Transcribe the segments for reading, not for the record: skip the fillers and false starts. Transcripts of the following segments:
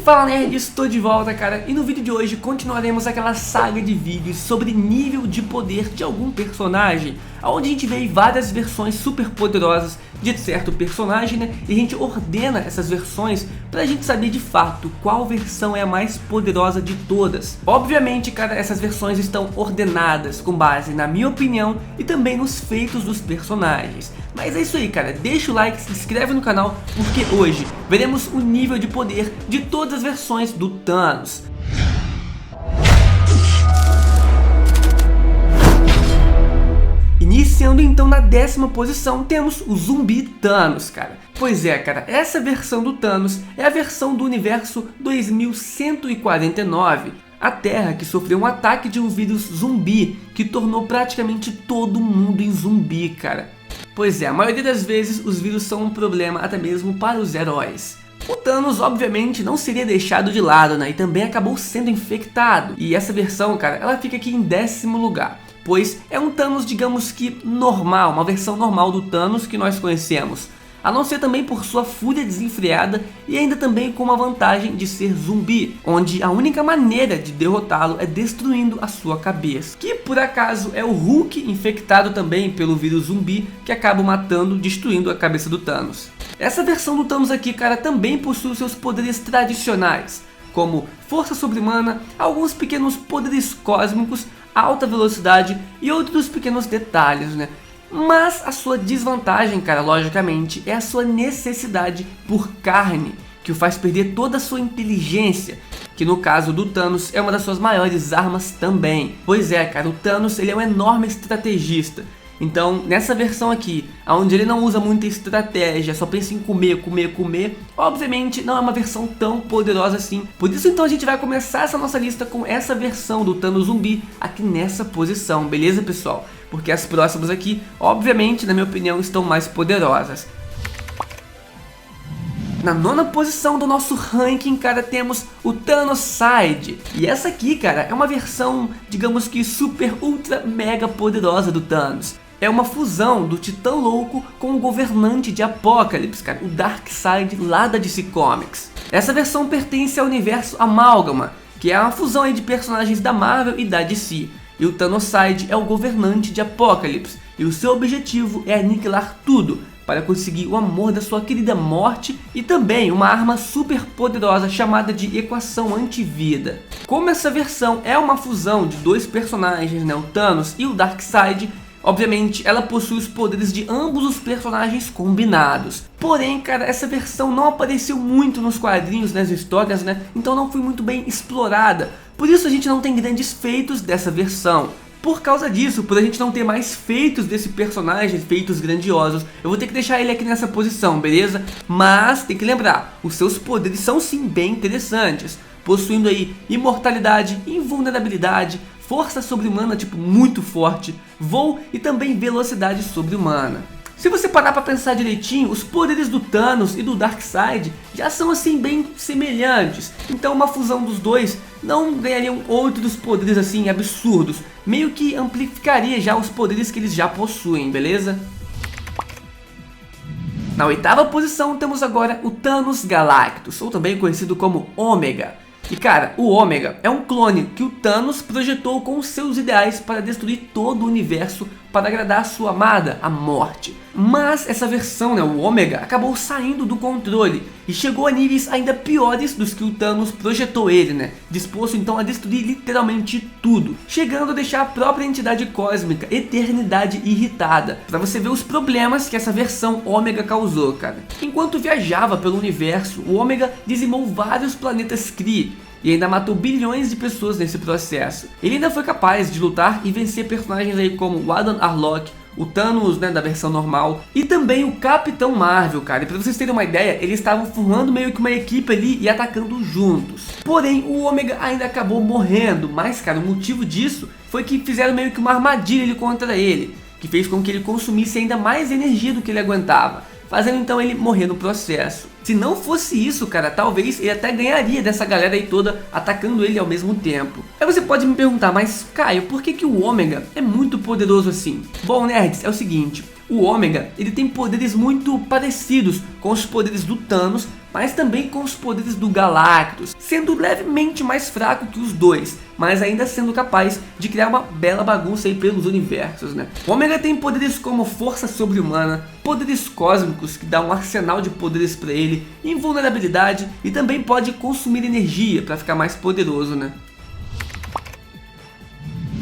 Fala nerd, estou de volta, cara, e no vídeo de hoje continuaremos aquela saga de vídeos sobre nível de poder de algum personagem, onde a gente vê várias versões super poderosas de certo personagem, né, e a gente ordena essas versões pra gente saber de fato qual versão é a mais poderosa de todas. Obviamente, cara, essas versões estão ordenadas com base na minha opinião e também nos feitos dos personagens. Mas é isso aí, cara, deixa o like, se inscreve no canal, porque hoje veremos o nível de poder de todas as versões do Thanos. Iniciando então na 10ª posição, temos o Zumbi Thanos, cara. Pois é, cara, essa versão do Thanos é a versão do universo 2149. A Terra que sofreu um ataque de um vírus zumbi que tornou praticamente todo mundo em zumbi, cara. Pois é, a maioria das vezes os vírus são um problema até mesmo para os heróis. O Thanos obviamente não seria deixado de lado, né, e também acabou sendo infectado. E essa versão, cara, ela fica aqui em 10º lugar, pois é um Thanos, digamos que normal, uma versão normal do Thanos que nós conhecemos. A não ser também por sua fúria desenfreada e ainda também com a vantagem de ser zumbi, onde a única maneira de derrotá-lo é destruindo a sua cabeça. Que por acaso é o Hulk infectado também pelo vírus zumbi que acaba matando, destruindo a cabeça do Thanos. Essa versão do Thanos aqui, cara, também possui seus poderes tradicionais, como força sobre-humana, alguns pequenos poderes cósmicos, alta velocidade e outros pequenos detalhes, né? Mas a sua desvantagem, cara, logicamente, é a sua necessidade por carne, que o faz perder toda a sua inteligência, que no caso do Thanos é uma das suas maiores armas também. Pois é, cara, o Thanos ele é um enorme estrategista. Então, nessa versão aqui, onde ele não usa muita estratégia, só pensa em comer, obviamente não é uma versão tão poderosa assim. Por isso, então, a gente vai começar essa nossa lista com essa versão do Thanos zumbi aqui nessa posição, beleza, pessoal? Porque as próximas aqui, obviamente, na minha opinião, estão mais poderosas. Na 9ª posição do nosso ranking, cara, temos o Thanoside. E essa aqui, cara, é uma versão, digamos que super, ultra, mega poderosa do Thanos. É uma fusão do Titã Louco com o governante de Apocalipse, cara, o Darkseid lá da DC Comics. Essa versão pertence ao universo Amálgama, que é uma fusão aí de personagens da Marvel e da DC. E o Thanoside é o governante de Apocalipse, e o seu objetivo é aniquilar tudo, para conseguir o amor da sua querida Morte e também uma arma super poderosa chamada de Equação Antivida. Como essa versão é uma fusão de dois personagens, né, o Thanos e o Darkseid, obviamente ela possui os poderes de ambos os personagens combinados. Porém, cara, essa versão não apareceu muito nos quadrinhos, nas histórias, né, então não foi muito bem explorada. Por isso a gente não tem grandes feitos dessa versão. Por causa disso, por a gente não ter mais feitos desse personagem, feitos grandiosos, eu vou ter que deixar ele aqui nessa posição, beleza? Mas tem que lembrar, os seus poderes são sim bem interessantes, possuindo aí imortalidade, invulnerabilidade, força sobre-humana tipo muito forte, voo e também velocidade sobre-humana. Se você parar pra pensar direitinho, os poderes do Thanos e do Darkseid já são assim bem semelhantes. Então uma fusão dos dois não ganhariam outros poderes assim absurdos. Meio que amplificaria já os poderes que eles já possuem, beleza? Na 8ª posição temos agora o Thanos Galactus, ou também conhecido como Ômega. E cara, o Ômega é um clone que o Thanos projetou com seus ideais para destruir todo o universo para agradar a sua amada, a Morte. Mas essa versão, né, o Ômega, acabou saindo do controle e chegou a níveis ainda piores dos que o Thanos projetou ele, né, disposto então a destruir literalmente tudo, chegando a deixar a própria entidade cósmica, Eternidade, irritada, para você ver os problemas que essa versão Ômega causou, cara. Enquanto viajava pelo universo, o Ômega dizimou vários planetas Kree e ainda matou bilhões de pessoas nesse processo. Ele ainda foi capaz de lutar e vencer personagens aí como o Adam Warlock, o Thanos, né, da versão normal, e também o Capitão Marvel, cara. E pra vocês terem uma ideia, eles estavam formando meio que uma equipe ali e atacando juntos. Porém, o Ômega ainda acabou morrendo, mas, cara, o motivo disso foi que fizeram meio que uma armadilha ali contra ele, que fez com que ele consumisse ainda mais energia do que ele aguentava, fazendo então ele morrer no processo. Se não fosse isso, cara, talvez ele até ganharia dessa galera aí toda atacando ele ao mesmo tempo. Aí você pode me perguntar, mas Caio, por que o Ômega é muito poderoso assim? Bom, nerds, é o seguinte, o Ômega, ele tem poderes muito parecidos com os poderes do Thanos, mas também com os poderes do Galactus, sendo levemente mais fraco que os dois, mas ainda sendo capaz de criar uma bela bagunça aí pelos universos, né? O Ômega tem poderes como força sobre-humana, poderes cósmicos que dá um arsenal de poderes para ele, invulnerabilidade e também pode consumir energia para ficar mais poderoso, né?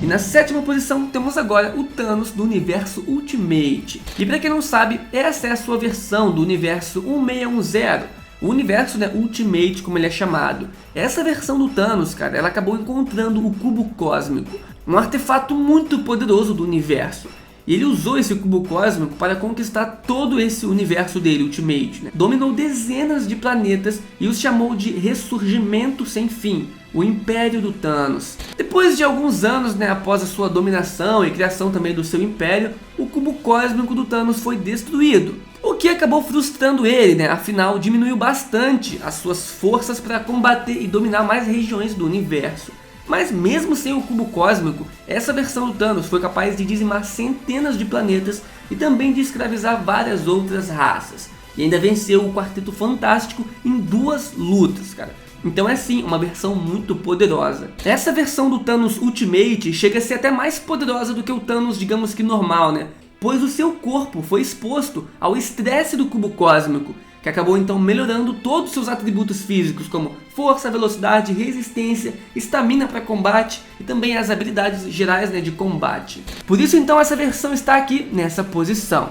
E na sétima posição temos agora o Thanos do universo Ultimate. E para quem não sabe, essa é a sua versão do universo 1610. O universo, né, Ultimate, como ele é chamado. Essa versão do Thanos, cara, ela acabou encontrando o Cubo Cósmico, um artefato muito poderoso do universo. E ele usou esse Cubo Cósmico para conquistar todo esse universo dele, Ultimate, né? Dominou dezenas de planetas e os chamou de Ressurgimento Sem Fim, o Império do Thanos. Depois de alguns anos, né, após a sua dominação e criação também do seu império, o Cubo Cósmico do Thanos foi destruído, o que acabou frustrando ele, né? Afinal, diminuiu bastante as suas forças para combater e dominar mais regiões do universo. Mas mesmo sem o Cubo Cósmico, essa versão do Thanos foi capaz de dizimar centenas de planetas e também de escravizar várias outras raças. E ainda venceu o Quarteto Fantástico em 2 lutas, cara. Então é sim uma versão muito poderosa. Essa versão do Thanos Ultimate chega a ser até mais poderosa do que o Thanos, digamos que normal, né? Pois o seu corpo foi exposto ao estresse do Cubo Cósmico, que acabou então melhorando todos os seus atributos físicos, como força, velocidade, resistência, estamina para combate e também as habilidades gerais, né, de combate. Por isso então essa versão está aqui nessa posição.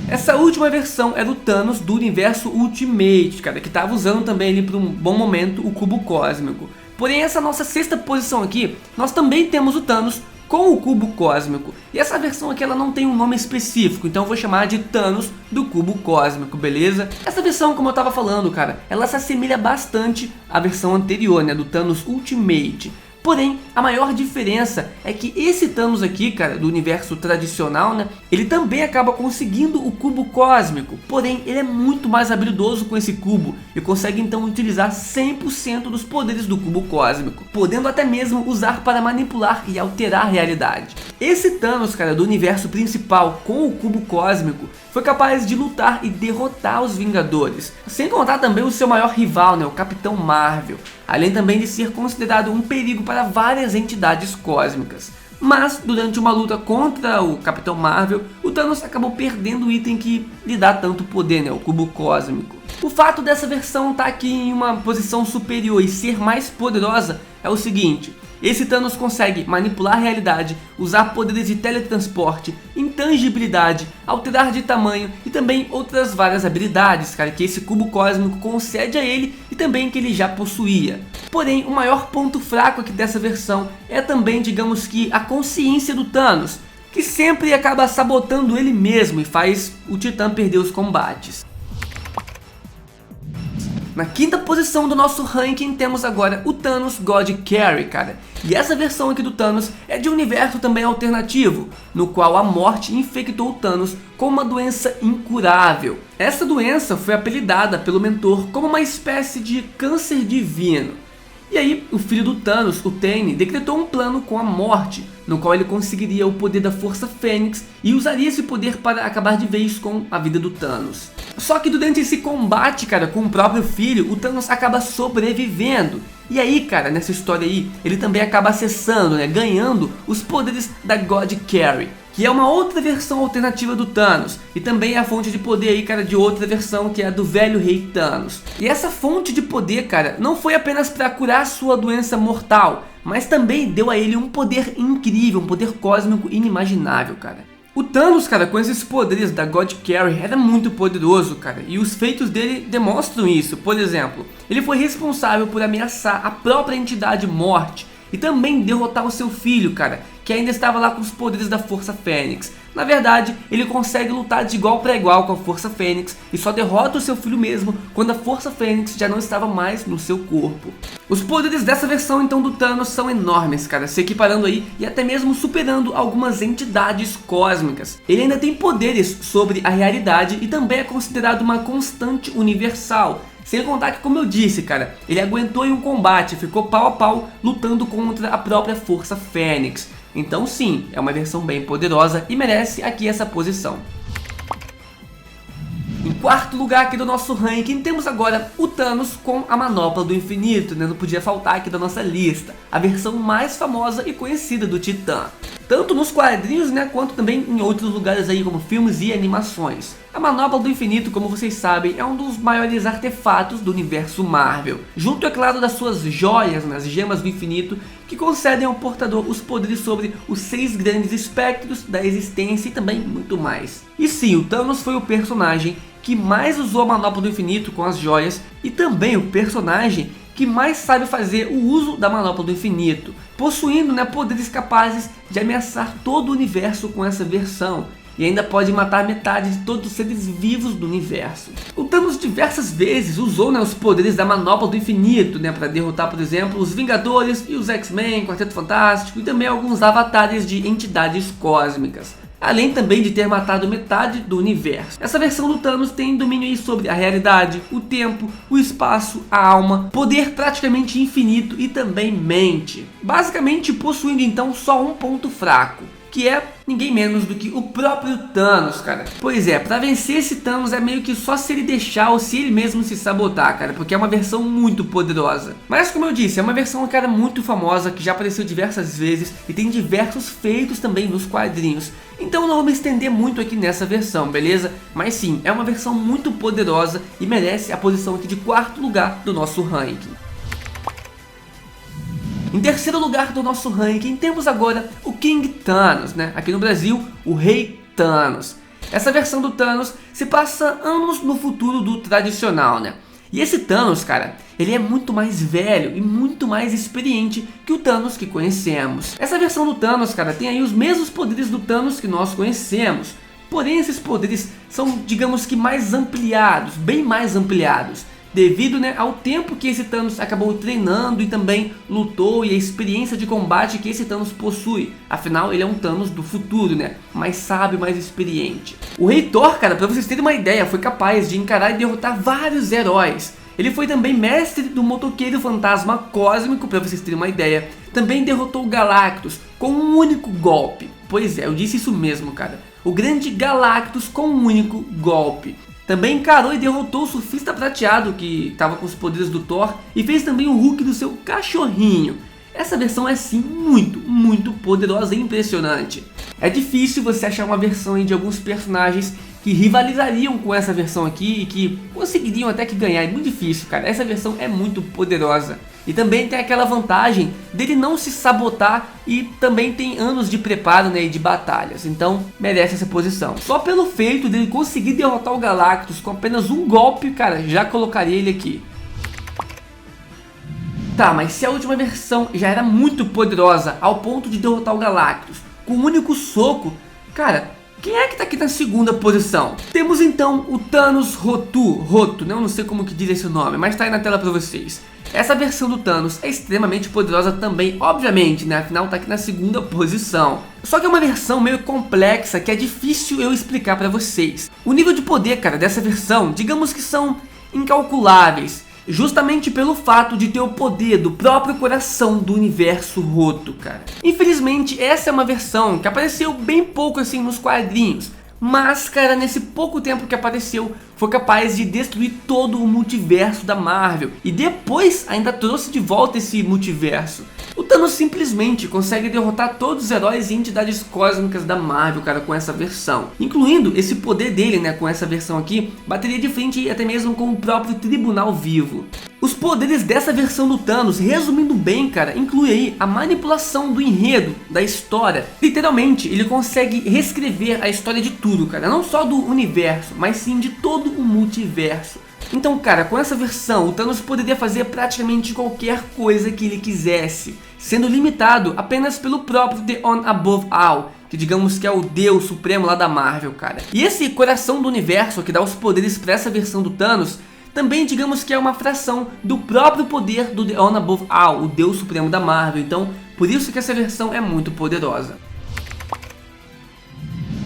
Essa última versão é do Thanos do universo Ultimate, cara, que estava usando também ali por um bom momento o Cubo Cósmico. Porém essa nossa sexta posição aqui, nós também temos o Thanos com o Cubo Cósmico. E essa versão aqui ela não tem um nome específico, então eu vou chamar de Thanos do Cubo Cósmico, beleza? Essa versão, como eu tava falando, cara, ela se assemelha bastante à versão anterior, né, do Thanos Ultimate. Porém, a maior diferença é que esse Thanos aqui, cara, do universo tradicional, né, ele também acaba conseguindo o Cubo Cósmico. Porém, ele é muito mais habilidoso com esse cubo e consegue então utilizar 100% dos poderes do Cubo Cósmico, podendo até mesmo usar para manipular e alterar a realidade. Esse Thanos, cara, do universo principal com o Cubo Cósmico foi capaz de lutar e derrotar os Vingadores, sem contar também o seu maior rival, né, o Capitão Marvel, além também de ser considerado um perigo para várias entidades cósmicas. Mas durante uma luta contra o Capitão Marvel, o Thanos acabou perdendo o item que lhe dá tanto poder, né, o Cubo Cósmico. O fato dessa versão estar aqui em uma posição superior e ser mais poderosa é o seguinte: esse Thanos consegue manipular a realidade, usar poderes de teletransporte, intangibilidade, alterar de tamanho e também outras várias habilidades, cara, que esse Cubo Cósmico concede a ele e também que ele já possuía. Porém, o maior ponto fraco aqui dessa versão é também, digamos que, a consciência do Thanos, que sempre acaba sabotando ele mesmo e faz o Titã perder os combates. Na quinta posição do nosso ranking temos agora o Thanos God Carry, cara. E essa versão aqui do Thanos é de um universo também alternativo, no qual a morte infectou o Thanos com uma doença incurável. Essa doença foi apelidada pelo mentor como uma espécie de câncer divino. E aí, o filho do Thanos, o Tane, decretou um plano com a morte, no qual ele conseguiria o poder da Força Fênix e usaria esse poder para acabar de vez com a vida do Thanos. Só que durante esse combate, cara, com o próprio filho, o Thanos acaba sobrevivendo. E aí, cara, nessa história aí, ele também acaba acessando, né, ganhando os poderes da God Carry, que é uma outra versão alternativa do Thanos, e também é a fonte de poder aí, cara, de outra versão, que é a do velho rei Thanos. E essa fonte de poder, cara, não foi apenas para curar sua doença mortal, mas também deu a ele um poder incrível, um poder cósmico inimaginável, cara. O Thanos, cara, com esses poderes da God Carry era muito poderoso, cara, e os feitos dele demonstram isso. Por exemplo, ele foi responsável por ameaçar a própria entidade Morte e também derrotar o seu filho, cara, que ainda estava lá com os poderes da Força Fênix. Na verdade, ele consegue lutar de igual para igual com a Força Fênix e só derrota o seu filho mesmo quando a Força Fênix já não estava mais no seu corpo. Os poderes dessa versão então do Thanos são enormes, cara, se equiparando aí e até mesmo superando algumas entidades cósmicas. Ele ainda tem poderes sobre a realidade e também é considerado uma constante universal. Sem contar que, como eu disse, cara, ele aguentou em um combate, ficou pau a pau lutando contra a própria Força Fênix. Então sim, é uma versão bem poderosa e merece aqui essa posição. Em quarto lugar aqui do nosso ranking, temos agora o Thanos com a Manopla do Infinito, né? Não podia faltar aqui da nossa lista, a versão mais famosa e conhecida do Titã. Tanto nos quadrinhos, né, quanto também em outros lugares aí, como filmes e animações. A Manopla do Infinito, como vocês sabem, é um dos maiores artefatos do universo Marvel. Junto, é claro, das suas joias, né, as gemas do infinito, que concedem ao portador os poderes sobre os 6 grandes espectros da existência e também muito mais. E sim, o Thanos foi o personagem que mais usou a Manopla do Infinito com as joias e também o personagem que mais sabe fazer o uso da Manopla do Infinito, possuindo, né, poderes capazes de ameaçar todo o universo com essa versão, e ainda pode matar metade de todos os seres vivos do universo. O Thanos diversas vezes usou, né, os poderes da Manopla do Infinito, né, para derrotar, por exemplo, os Vingadores e os X-Men, Quarteto Fantástico e também alguns avatares de entidades cósmicas. Além também de ter matado metade do universo. Essa versão do Thanos tem domínio aí sobre a realidade, o tempo, o espaço, a alma, poder praticamente infinito e também mente. Basicamente possuindo então só um ponto fraco, que é ninguém menos do que o próprio Thanos, cara. Pois é, pra vencer esse Thanos é meio que só se ele deixar ou se ele mesmo se sabotar, cara, porque é uma versão muito poderosa. Mas como eu disse, é uma versão, cara, muito famosa, que já apareceu diversas vezes e tem diversos feitos também nos quadrinhos. Então não vou me estender muito aqui nessa versão, beleza? Mas sim, é uma versão muito poderosa e merece a posição aqui de quarto lugar do nosso ranking. Em terceiro lugar do nosso ranking, temos agora o King Thanos, né? Aqui no Brasil, o Rei Thanos. Essa versão do Thanos se passa anos no futuro do tradicional, né? E esse Thanos, cara, ele é muito mais velho e muito mais experiente que o Thanos que conhecemos. Essa versão do Thanos, cara, tem aí os mesmos poderes do Thanos que nós conhecemos. Porém, esses poderes são, digamos que, mais ampliados, bem mais ampliados. Devido, né, ao tempo que esse Thanos acabou treinando e também lutou, e a experiência de combate que esse Thanos possui. Afinal, ele é um Thanos do futuro, né, mais sábio, mais experiente. O Rei Thor, cara, pra vocês terem uma ideia, foi capaz de encarar e derrotar vários heróis. Ele foi também mestre do motoqueiro fantasma cósmico, pra vocês terem uma ideia. Também derrotou o Galactus com um único golpe. Pois é, eu disse isso mesmo, cara. O grande Galactus com um único golpe. Também encarou e derrotou o Surfista Prateado, que estava com os poderes do Thor, e fez também o Hulk do seu cachorrinho. Essa versão é sim muito poderosa e impressionante. É difícil você achar uma versão aí de alguns personagens que rivalizariam com essa versão aqui e que conseguiriam até que ganhar. É muito difícil, cara. Essa versão é muito poderosa. E também tem aquela vantagem dele não se sabotar e também tem anos de preparo, né, e de batalhas. Então merece essa posição. Só pelo feito dele conseguir derrotar o Galactus com apenas um golpe, cara, já colocaria ele aqui. Tá, mas se a última versão já era muito poderosa ao ponto de derrotar o Galactus com um único soco, cara, quem é que tá aqui na segunda posição? Temos então o Thanos Roto, né? Eu não sei como que diz esse nome, mas tá aí na tela pra vocês. Essa versão do Thanos é extremamente poderosa também, obviamente, né? Afinal tá aqui na segunda posição. Só que é uma versão meio complexa que é difícil eu explicar pra vocês. O nível de poder, cara, dessa versão, digamos que são incalculáveis. Justamente pelo fato de ter o poder do próprio coração do universo roto, cara. Infelizmente, essa é uma versão que apareceu bem pouco assim nos quadrinhos. Mas, cara, nesse pouco tempo que apareceu, foi capaz de destruir todo o multiverso da Marvel. E depois ainda trouxe de volta esse multiverso. O Thanos simplesmente consegue derrotar todos os heróis e entidades cósmicas da Marvel, cara, com essa versão. Incluindo esse poder dele, né, com essa versão aqui, bateria de frente até mesmo com o próprio Tribunal Vivo. Os poderes dessa versão do Thanos, resumindo bem, cara, inclui aí a manipulação do enredo, da história. Literalmente, ele consegue reescrever a história de tudo, cara. Não só do universo, mas sim de todo o multiverso. Então, cara, com essa versão, o Thanos poderia fazer praticamente qualquer coisa que ele quisesse, sendo limitado apenas pelo próprio The On Above All, que digamos que é o Deus Supremo lá da Marvel, cara. E esse coração do universo que dá os poderes para essa versão do Thanos, também digamos que é uma fração do próprio poder do The On Above All, o Deus Supremo da Marvel. Então, por isso que essa versão é muito poderosa.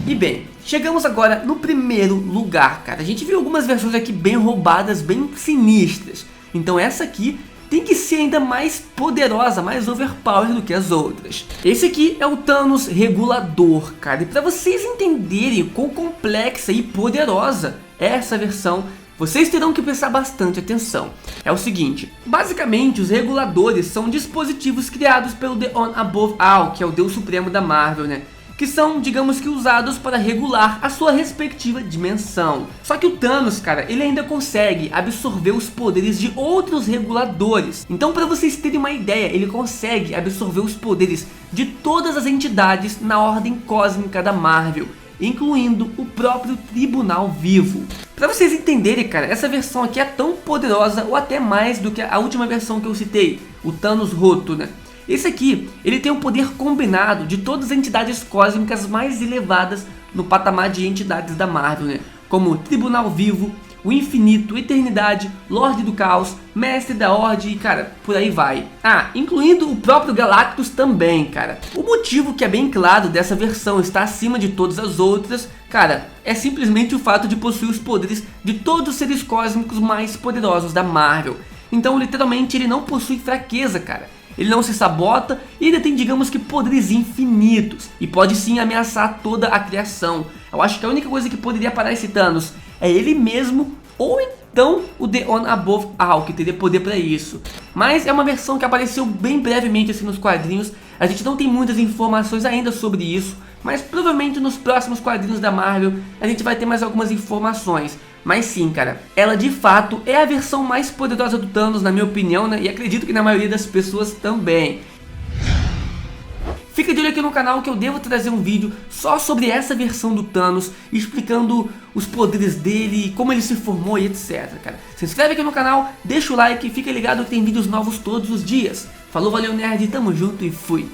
E bem, chegamos agora no primeiro lugar, cara. A gente viu algumas versões aqui bem roubadas, bem sinistras. Então essa aqui tem que ser ainda mais poderosa, mais overpower do que as outras. Esse aqui é o Thanos Regulador, cara, e para vocês entenderem quão complexa e poderosa é essa versão, vocês terão que prestar bastante atenção. É o seguinte, basicamente os reguladores são dispositivos criados pelo The On Above All, que é o Deus Supremo da Marvel, né? Que são, digamos que, usados para regular a sua respectiva dimensão. Só que o Thanos, cara, ele ainda consegue absorver os poderes de outros reguladores. Então, para vocês terem uma ideia, ele consegue absorver os poderes de todas as entidades na ordem cósmica da Marvel, incluindo o próprio Tribunal Vivo. Pra vocês entenderem, cara, essa versão aqui é tão poderosa ou até mais do que a última versão que eu citei, o Thanos Roto, né? Esse aqui, ele tem o poder combinado de todas as entidades cósmicas mais elevadas no patamar de entidades da Marvel, né? Como o Tribunal Vivo, o Infinito, Eternidade, Lorde do Caos, Mestre da Ordem e, cara, por aí vai. Ah, incluindo o próprio Galactus também, cara. O motivo que é bem claro dessa versão estar acima de todas as outras, cara, é simplesmente o fato de possuir os poderes de todos os seres cósmicos mais poderosos da Marvel. Então, literalmente, ele não possui fraqueza, cara. Ele não se sabota e ainda tem, digamos que, poderes infinitos. E pode sim ameaçar toda a criação. Eu acho que a única coisa que poderia parar esse Thanos é ele mesmo, ou então o The On Above All, que teria poder para isso. Mas é uma versão que apareceu bem brevemente assim nos quadrinhos. A gente não tem muitas informações ainda sobre isso, mas provavelmente nos próximos quadrinhos da Marvel a gente vai ter mais algumas informações. Mas sim, cara, ela de fato é a versão mais poderosa do Thanos, na minha opinião, né? E acredito que na maioria das pessoas também. Fica de olho aqui no canal que eu devo trazer um vídeo só sobre essa versão do Thanos, explicando os poderes dele, como ele se formou e etc, cara. Se inscreve aqui no canal, deixa o like e fica ligado que tem vídeos novos todos os dias. Falou, valeu nerd, tamo junto e fui!